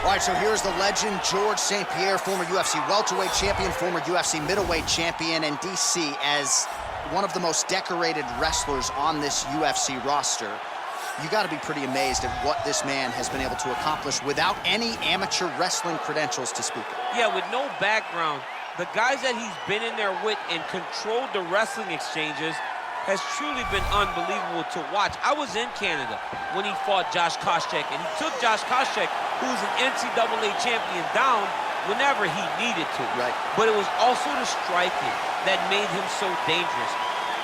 All right, so here's the legend, George St-Pierre, former UFC welterweight champion, former UFC middleweight champion, and DC, as one of the most decorated wrestlers on this UFC roster, you got to be pretty amazed at what this man has been able to accomplish without any amateur wrestling credentials to speak of. Yeah, with no background, the guys that he's been in there with and controlled the wrestling exchanges has truly been unbelievable to watch. I was in Canada when he fought Josh Koscheck, and he took Josh Koscheck, who was an NCAA champion, down whenever he needed to. Right. But it was also the striking that made him so dangerous.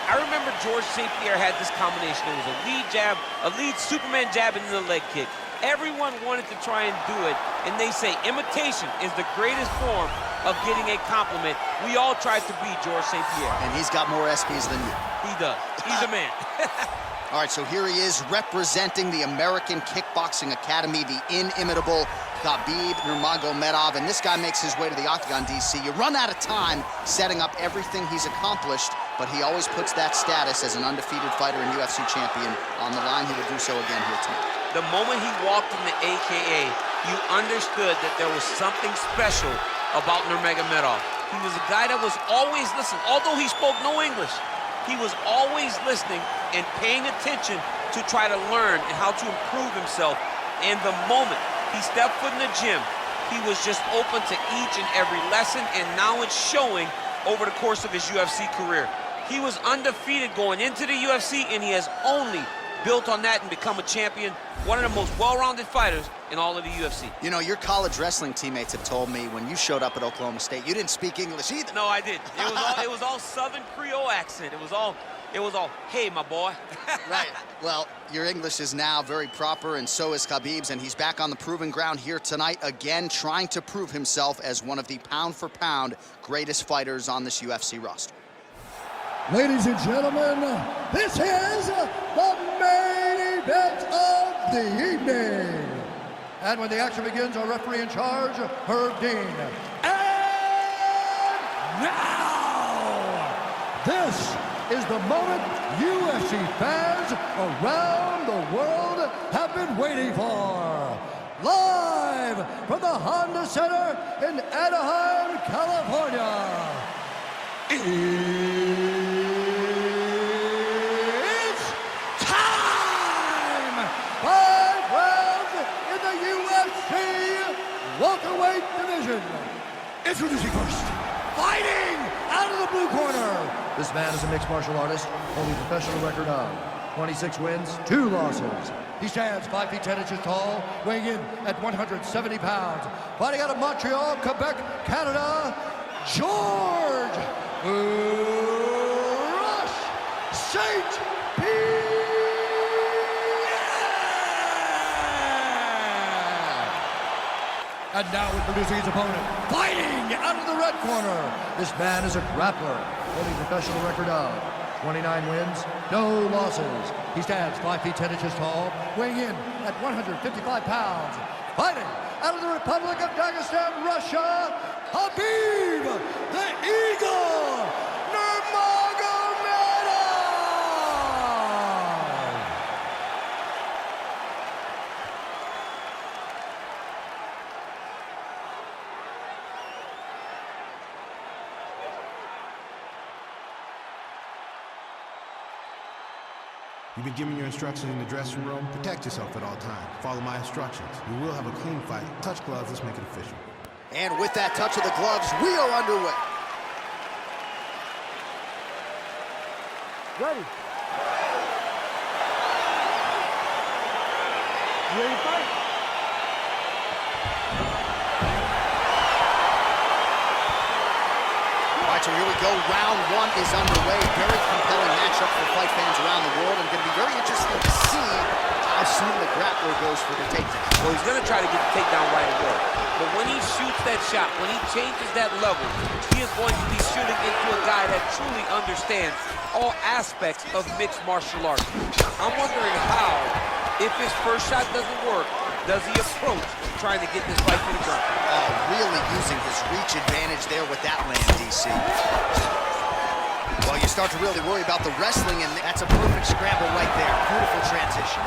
I remember George St-Pierre had this combination. It was a lead jab, a lead Superman jab, and then a leg kick. Everyone wanted to try and do it, and they say imitation is the greatest form of getting a compliment. We all tried to be George St-Pierre. And he's got more ESPYs than you. He does. He's a man. All right, so here he is representing the American Kickboxing Academy, the inimitable Khabib Nermagomedov, and this guy makes his way to the octagon, DC. You run out of time setting up everything he's accomplished, but he always puts that status as an undefeated fighter and UFC champion on the line. He will do so again here tonight. The moment he walked in the AKA, you understood that there was something special about Nermagomedov. He was a guy that was always listening. Although he spoke no English, he was always listening and paying attention to try to learn and how to improve himself. And the moment he stepped foot in the gym, he was just open to each and every lesson, and now it's showing over the course of his UFC career. He was undefeated going into the UFC, and he has only built on that and become a champion, one of the most well-rounded fighters in all of the UFC. You know, your college wrestling teammates have told me when you showed up at Oklahoma State, you didn't speak English either. No, I didn't. It was all Southern Creole accent. It was all, hey, my boy. Right. Well, your English is now very proper, and so is Khabib's, and he's back on the proving ground here tonight, again, trying to prove himself as one of the pound-for-pound greatest fighters on this UFC roster. Ladies and gentlemen, this is the main event of the evening. And when the action begins, our referee in charge, Herb Dean. And now, this is the moment UFC fans around the world have been waiting for. Live from the Honda Center in Anaheim, California. It's time! 5 rounds in the UFC welterweight division. Introducing first, fighting out of the blue corner. This man is a mixed martial artist, holding a professional record of 26 wins, 2 losses. He stands 5 feet 10 inches tall, weighing in at 170 pounds. Fighting out of Montreal, Quebec, Canada, George Rush St-Pierre! And now introducing his opponent, fighting out of the red corner. This man is a grappler, holding a professional record of 29 wins, no losses. He stands 5 feet 10 inches tall, weighing in at 155 pounds. Fighting out of the Republic of Dagestan, Russia, Khabib the Eagle Nermagomedov! You've been given your instructions in the dressing room. Protect yourself at all times. Follow my instructions. You will have a clean fight. Touch gloves. Let's make it official. And with that touch of the gloves, we are underway. Ready. You ready to fight? All right, so here we go. Round 1 is underway. Very compelling matchup for fight fans around the world. And going to be very interesting to see how soon the grappler goes for the takedown. Well, he's going to try to get the takedown right away. But when he shoots that shot, when he changes that level, he is going to be shooting into a guy that truly understands all aspects of mixed martial arts. I'm wondering how, if his first shot doesn't work, does he approach trying to get this fight to the ground? Really using his reach advantage there with that land, DC. Well, you start to really worry about the wrestling, and that's a perfect scramble right there. Beautiful transition.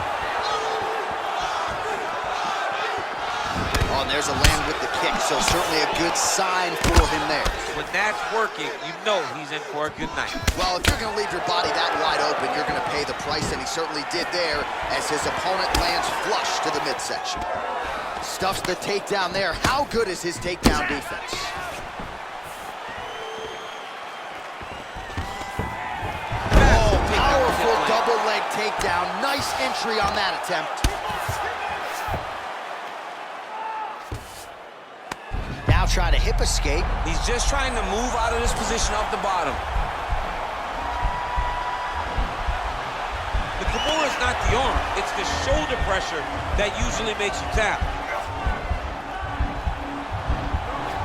Oh, and there's a land with the kick, so certainly a good sign for him there. When that's working, you know he's in for a good night. Well, if you're going to leave your body that wide open, you're going to pay the price, and he certainly did there as his opponent lands flush to the midsection. Stuffs the takedown there. How good is his takedown defense? Oh, powerful double leg takedown. Nice entry on that attempt. Now trying to hip escape. He's just trying to move out of this position off the bottom. The Kimura is not the arm. It's the shoulder pressure that usually makes you tap.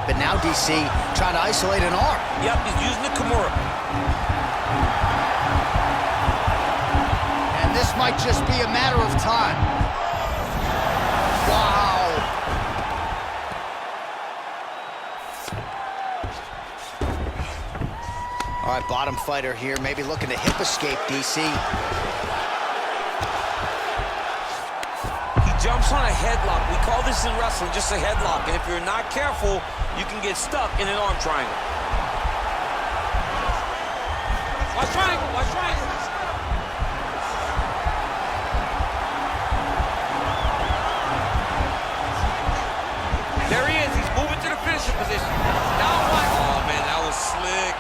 But now DC trying to isolate an arm. Yep, he's using the Kimura. And this might just be a matter of time. Wow. All right, bottom fighter here, maybe looking to hip escape, DC. He jumps on a headlock. We call this in wrestling just a headlock. And if you're not careful, you can get stuck in an arm triangle. Watch triangle, watch triangle. There he is, he's moving to the finishing position. Now what? Oh man, that was slick.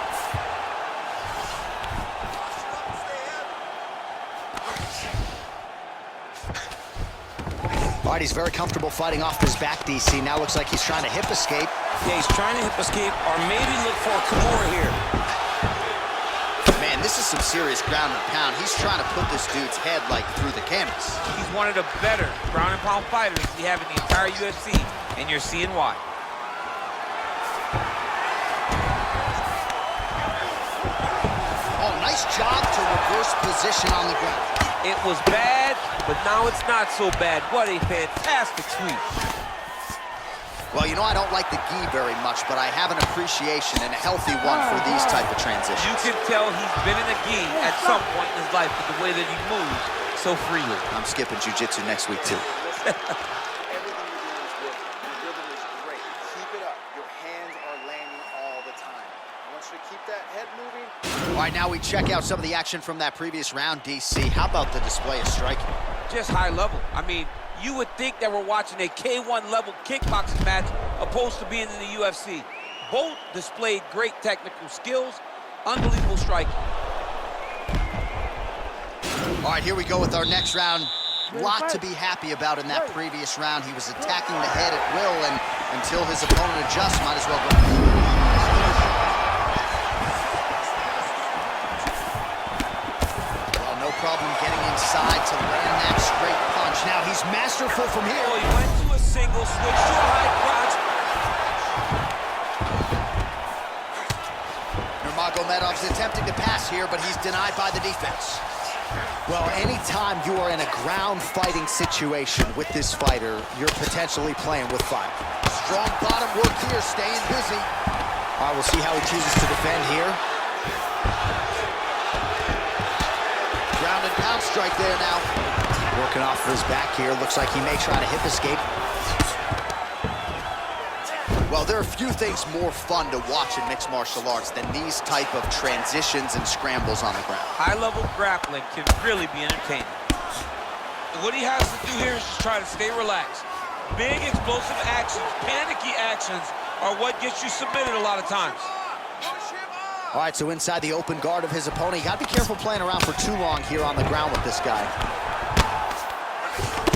All right, he's very comfortable fighting off his back, DC. Now looks like he's trying to hip escape. Yeah, he's trying to hip escape or maybe look for a Kimura here. Man, this is some serious ground and pound. He's trying to put this dude's head like through the canvas. He's one of the better ground and pound fighters we have in the entire UFC, and you're seeing why. Oh, nice job to reverse position on the ground. It was bad, but now it's not so bad. What a fantastic sweep. Well, you know, I don't like the gi very much, but I have an appreciation and a healthy one for these type of transitions. You can tell he's been in a gi at some point in his life with the way that he moves so freely. I'm skipping jiu-jitsu next week, too. Everything you're doing is working. Your rhythm is great. Keep it up. Your hands are landing all the time. I want you to keep that head moving. All right, now we check out some of the action from that previous round, DC. How about the display of striking? Just high level. I mean, you would think that we're watching a K1 level kickboxing match opposed to being in the UFC. Both displayed great technical skills, unbelievable striking. All right, here we go with our next round. Lot to be happy about in that previous round. He was attacking the head at will, and until his opponent adjusts, might as well go. Well, no problem getting inside to land that straight punch. Now he's masterful from here. Oh, he went to a single, switched to a high crotch. Nermagomedov's attempting to pass here, but he's denied by the defense. Well, anytime you are in a ground fighting situation with this fighter, you're potentially playing with fire. Strong bottom work here, staying busy. All right, we'll see how he chooses to defend here. Ground and pound strike there now. Working off of his back here. Looks like he may try to hip escape. Well, there are few things more fun to watch in mixed martial arts than these type of transitions and scrambles on the ground. High-level grappling can really be entertaining. What he has to do here is just try to stay relaxed. Big, explosive actions, panicky actions are what gets you submitted a lot of times. All right, so inside the open guard of his opponent, you got to be careful playing around for too long here on the ground with this guy.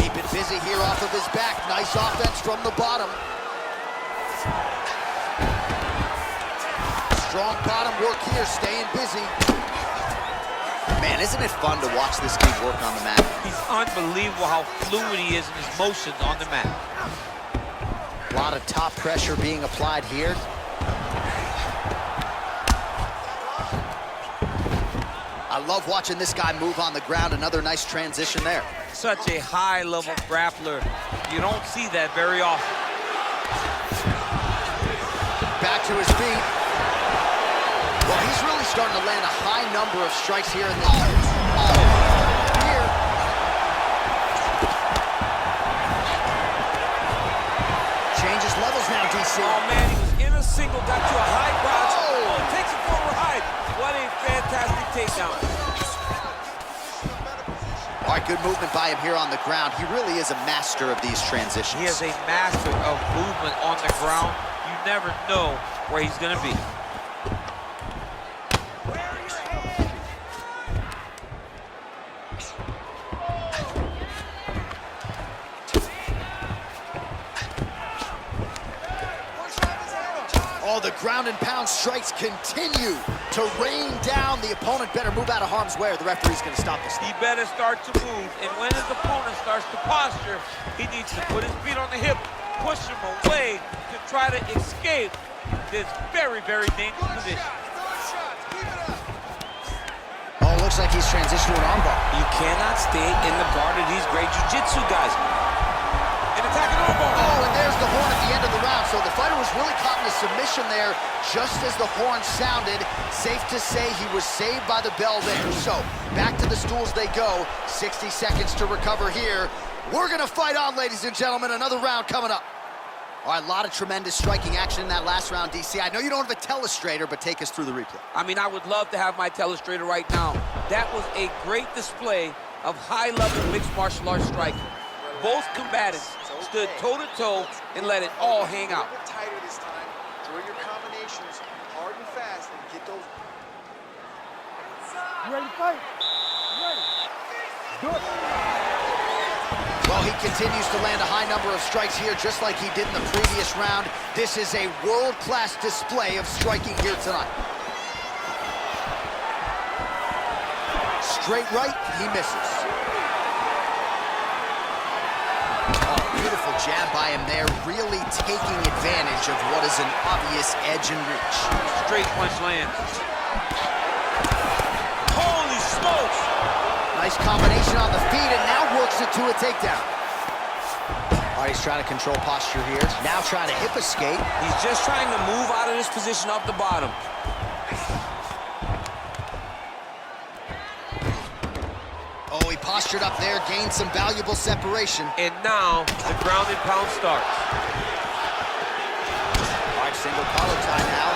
Keep it busy here off of his back. Nice offense from the bottom. Strong bottom work here, staying busy. Man, isn't it fun to watch this kid work on the mat? He's unbelievable how fluid he is in his motions on the mat. A lot of top pressure being applied here. I love watching this guy move on the ground. Another nice transition there. Such a high-level grappler. You don't see that very often. Back to his feet. Well, he's really starting to land a high number of strikes here in this. Here. see. Oh, man, he was in a single, got to a high crotch. Oh, takes it for a ride. What a fantastic takedown. All right, good movement by him here on the ground. He really is a master of these transitions. He is a master of movement on the ground. You never know where he's going to be. Oh, the ground and pound strikes continue to rain down. The opponent better move out of harm's way or the referee's going to stop this. He better start to move, and when his opponent starts to posture, he needs to put his feet on the hip, push him away to try to escape this very, very dangerous position. Oh, looks like he's transitioned to an armbar. You cannot stay in the guard of these great jiu-jitsu guys. An attacking armbar. Oh, and there's the horn at the end of the round. So the fighter was really caught in a submission there just as the horn sounded. Safe to say he was saved by the bell there. So back to the stools they go. 60 seconds to recover here. We're going to fight on, ladies and gentlemen. Another round coming up. All right, a lot of tremendous striking action in that last round, DC. I know you don't have a telestrator, but take us through the replay. I mean, I would love to have my telestrator right now. That was a great display of high-level mixed martial arts striking. Both combatants stood toe-to-toe and let it all hang out. A little bit tighter this time. Draw your combinations hard and fast and get those. You ready to fight? You ready? Do it. Well, he continues to land a high number of strikes here, just like he did in the previous round. This is a world-class display of striking here tonight. Straight right, he misses. Oh, beautiful jab by him there, really taking advantage of what is an obvious edge and reach. Straight punch lands. Holy smokes! Nice combination on the feet, and now works it to a takedown. All right, he's trying to control posture here. Now trying to hip escape. He's just trying to move out of this position off the bottom. Oh, he postured up there, gained some valuable separation. And now, the ground and pound starts. All right, single collar tie now.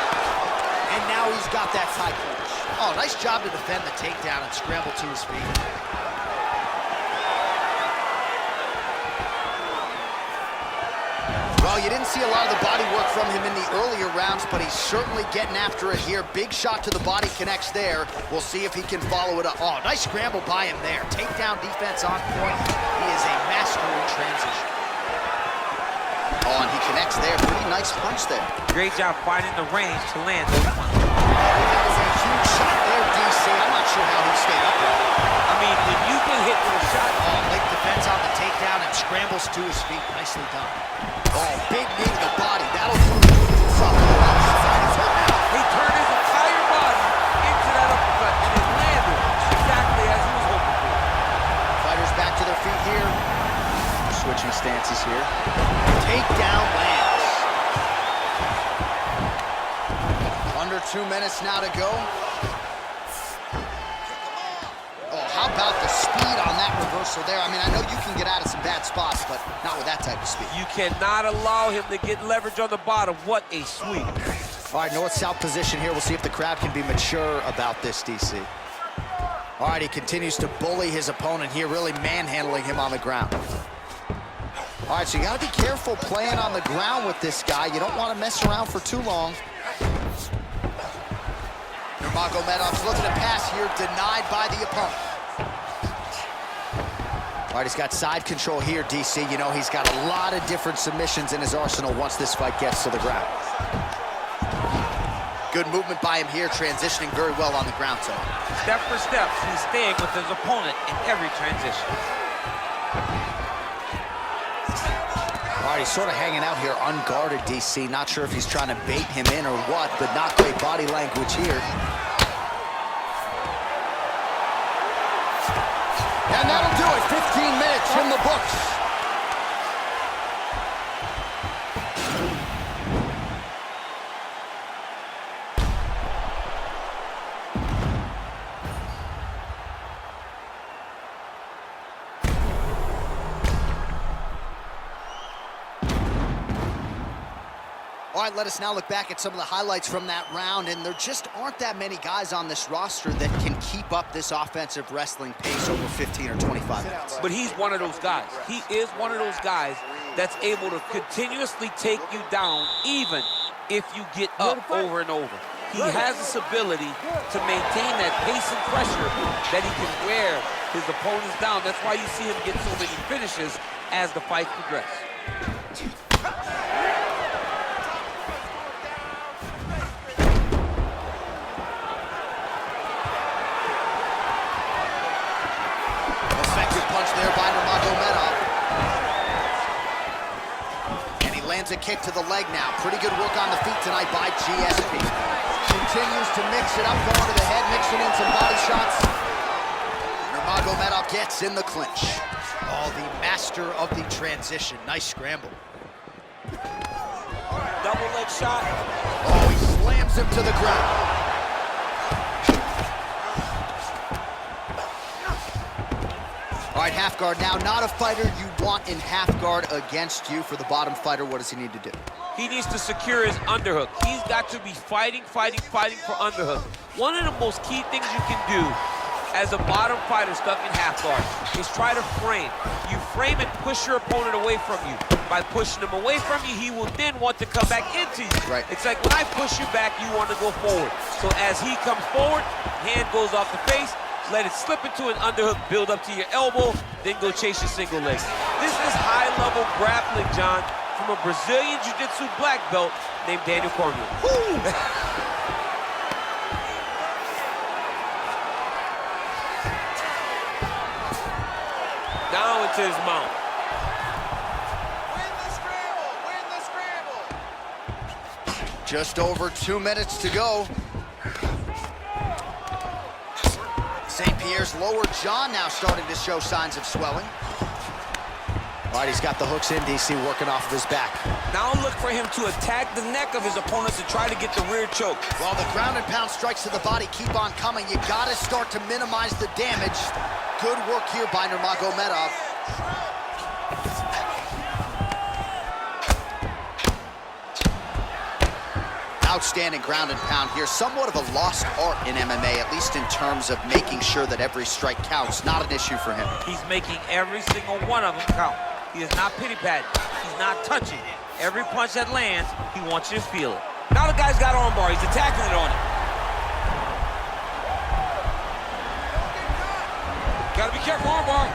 And now he's got that side punch. Oh, nice job to defend the takedown and scramble to his feet. Well, you didn't see a lot of the body work from him in the earlier rounds, but he's certainly getting after it here. Big shot to the body connects there. We'll see if he can follow it up. Oh, nice scramble by him there. Takedown defense on point. He is a master in transition. Oh, and he connects there. Pretty nice punch there. Great job finding the range to land those punches. That was a huge shot there, DC. I'm not sure how he stayed up there. I mean, when you get hit with a shot, Late defense on the takedown and scrambles to his feet. Nicely done. Oh, big knee to the body. That'll do something. he turned his entire body into that uppercut, and it landed exactly as he was hoping for. Fighters back to their feet here. Switching stances here. Takedown lands. Under 2 minutes now to go. Oh, how about the speed on that reversal there? I mean, I know you can get out of some bad spots, but not with that type of speed. You cannot allow him to get leverage on the bottom. What a sweep. All right, north-south position here. We'll see if the crowd can be mature about this, DC. All right, he continues to bully his opponent here, really manhandling him on the ground. All right, so you got to be careful playing on the ground with this guy. You don't want to mess around for too long. Nermagomedov's looking to pass here, denied by the opponent. All right, he's got side control here, DC. You know, he's got a lot of different submissions in his arsenal once this fight gets to the ground. Good movement by him here, transitioning very well on the ground tonight. Step for step, he's staying with his opponent in every transition. All right, he's sort of hanging out here unguarded, DC. Not sure if he's trying to bait him in or what, but not great body language here. And that'll do it. 15 minutes in the books. All All right, let us now look back at some of the highlights from that round, and there just aren't that many guys on this roster that can keep up this offensive wrestling pace over 15 or 25 minutes. But he's one of those guys. He is one of those guys that's able to continuously take you down even if you get up over and over. He has this ability to maintain that pace and pressure that he can wear his opponents down. That's why you see him get so many finishes as the fight progresses. Effective punch there by Nermagomedov. And he lands a kick to the leg now. Pretty good work on the feet tonight by GSP. Continues to mix it up, going to the head, mixing in some body shots. Nermagomedov gets in the clinch. Oh, the master of the transition. Nice scramble. Double leg shot. Oh, he slams him to the ground. All right, half guard now. Not a fighter you want in half guard against you. For the bottom fighter, what does he need to do? He needs to secure his underhook. He's got to be fighting for underhook. One of the most key things you can do as a bottom fighter stuck in half guard is try to frame. You frame and push your opponent away from you. By pushing him away from you, he will then want to come back into you. Right. It's like when I push you back, you want to go forward. So as he comes forward, hand goes off the face, let it slip into an underhook, build up to your elbow, then go chase your single leg. This is high-level grappling, John, from a Brazilian Jiu-Jitsu black belt named Daniel Cormier. Down into his mount. Win the scramble! Win the scramble! Just over 2 minutes to go. St-Pierre's lower jaw now starting to show signs of swelling. All right, he's got the hooks in, DC, working off of his back. Now look for him to attack the neck of his opponent to try to get the rear choke. While the ground and pound strikes to the body keep on coming, you gotta start to minimize the damage. Good work here by Nermagomedov. Outstanding ground and pound here. Somewhat of a lost art in MMA, at least in terms of making sure that every strike counts. Not an issue for him. He's making every single one of them count. He is not pity-patting. He's not touching. Every punch that lands, he wants you to feel it. Now the guy's got armbar. He's attacking it on him. Gotta be careful, armbar.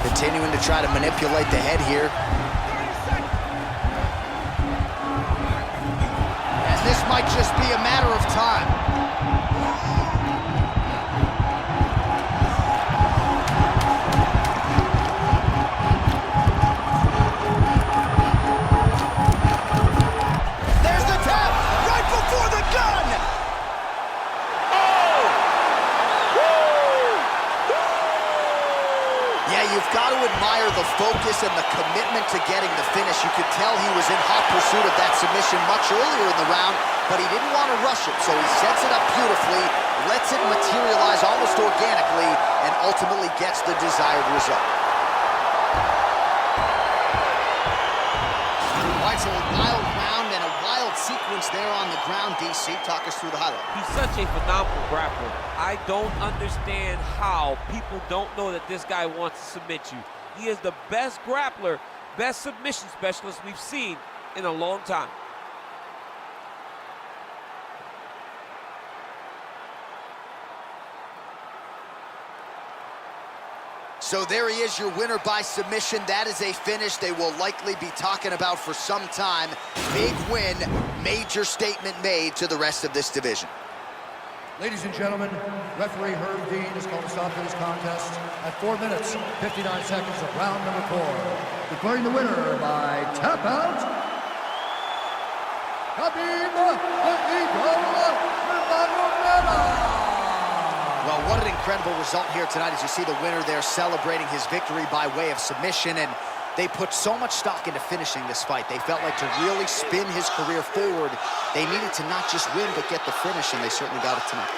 Continuing to try to manipulate the head here. And this might just be a matter of time. There's the tap, right before the gun! Yeah, you've got to admire the focus and the commitment to getting the finish. You could tell he was in hot pursuit of that submission much earlier in the round, but he didn't want to rush it, so he sets it up beautifully, lets it materialize almost organically, and ultimately gets the desired result. All right, so a wild round and a wild sequence there on the ground, DC. Talk us through the highlight. He's such a phenomenal grappler. I don't understand how people don't know that this guy wants to submit you. He is the best grappler, best submission specialist we've seen in a long time. So there he is, your winner by submission. That is a finish they will likely be talking about for some time. Big win, major statement made to the rest of this division. Ladies and gentlemen, referee Herb Dean has called a stop to this contest at 4 minutes, 59 seconds of round number 4. Declaring the winner by tap out, Khabib Nermagomedov. Well, what an incredible result here tonight as you see the winner there celebrating his victory by way of submission, and they put so much stock into finishing this fight. They felt like to really spin his career forward, they needed to not just win but get the finish, and they certainly got it tonight.